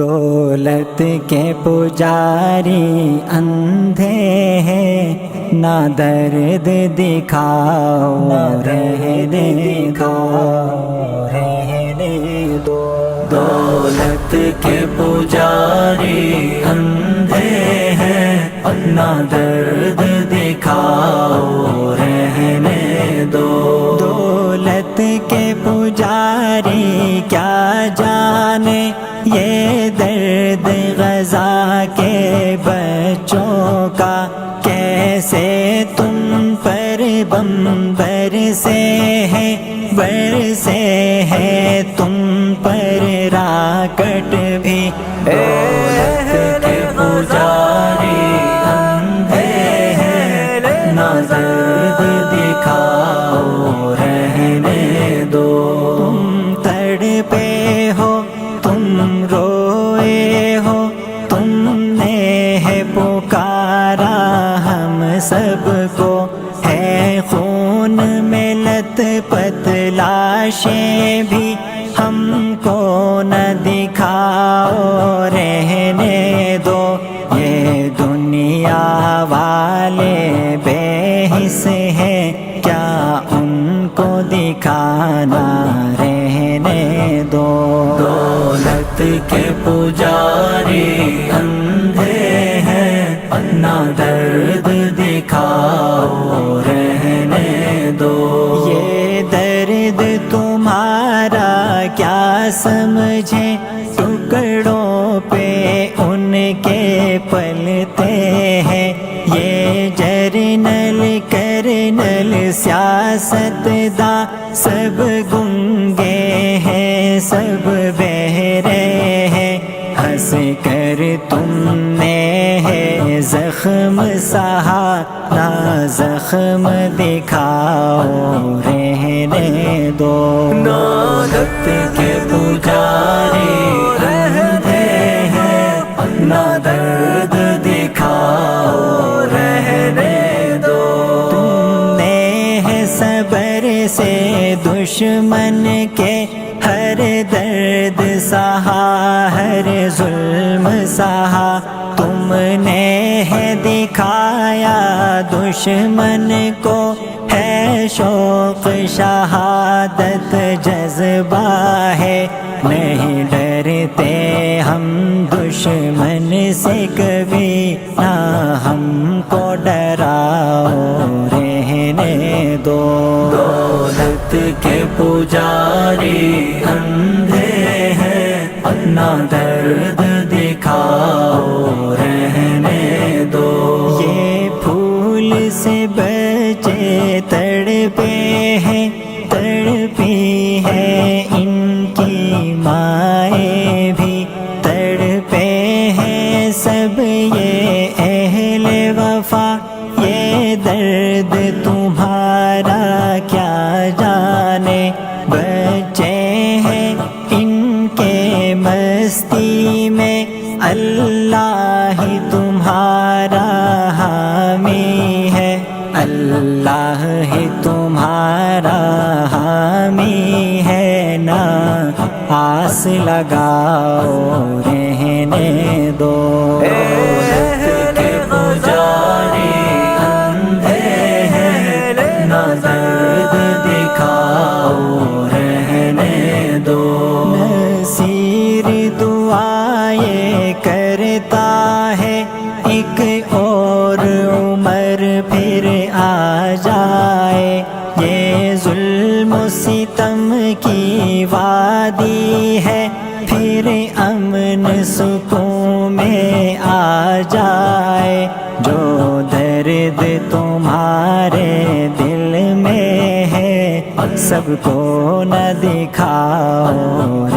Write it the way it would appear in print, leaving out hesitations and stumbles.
دولت کے پجاری اندھے ہیں، نہ درد دکھاؤ رہنے دو، رہنے دو۔ دولت کے پجاری اندھے ہیں، نہ درد دکھاؤ رہنے دو۔ دولت کے پجاری کیا جانے یہ درد غزہ کے بچوں کا، کیسے تم پر بم برسے ہیں، برسے ہیں تم پر راکٹ بھی۔ دولت کے پجاری اندھے ہیں، نہ درد دکھاؤ رہنے دو۔ تم تڑپے ہو، تم روئے ہو، تم نے ہے پکارا ہم سب کو، ہے خون میں لت پت لاشیں بھی، ہم کو نہ دکھاؤ رہنے دو۔ یہ دنیا والے بے حس ہیں، کیا ان کو دکھانا رہنے دو۔ دولت کے پجاری اندھے ہیں، نہ درد دکھاؤ رہنے دو۔ یہ درد تمہارا کیا سمجھے، ٹکڑوں پہ ان کے پلتے ہیں۔ یہ جرنل کرنل سیاست دا سب گنگے ہیں، سب بہرے ہیں۔ ہنس کر تم نے ہے زخم سہا، نہ زخم دکھاؤ رہنے دو۔ دولت کے پجاری اندھے ہیں، نہ درد دکھاؤ رہنے دو۔ تم نے ہے صبر سے دشمن کے ہر درد سہا، ہر ظلم سہا۔ تم نے ہے دکھایا دشمن کو ہے شوق شہادت، جذبہ ہے نہیں ڈرتے ہم دشمن سے کبھی، نہ ہم کو ڈراؤ رہنے دو۔ دولت کے پجاری اندھے ہیں، نہ درد دکھاؤ رہنے دو۔ یہ پھول سے بچے تڑپے ہیں، تڑپی ہے ان کی مائیں بھی، تڑپے ہیں سب یہ اہل وفا۔ یہ درد تمہارا کیا جانے، بچے ہیں ان کے مستی میں، اللہ ہی تمہارا حامی ہے، اللہ ہی تمہارا حامی ہے۔ نا آس لگاؤ رہنے دو۔ دولت کے پجاری اندھے ہیں، نہ درد دکھاؤ رہنے دو۔ نصیر دعائیں کرتا ہے، ایک اور عمر پھر آ جائے۔ یہ ظلم و ستم کی وادی ہے، پھر امن سکون میں آ جائے۔ جو درد تمہارے دل میں ہے، سب کو نہ دکھاؤ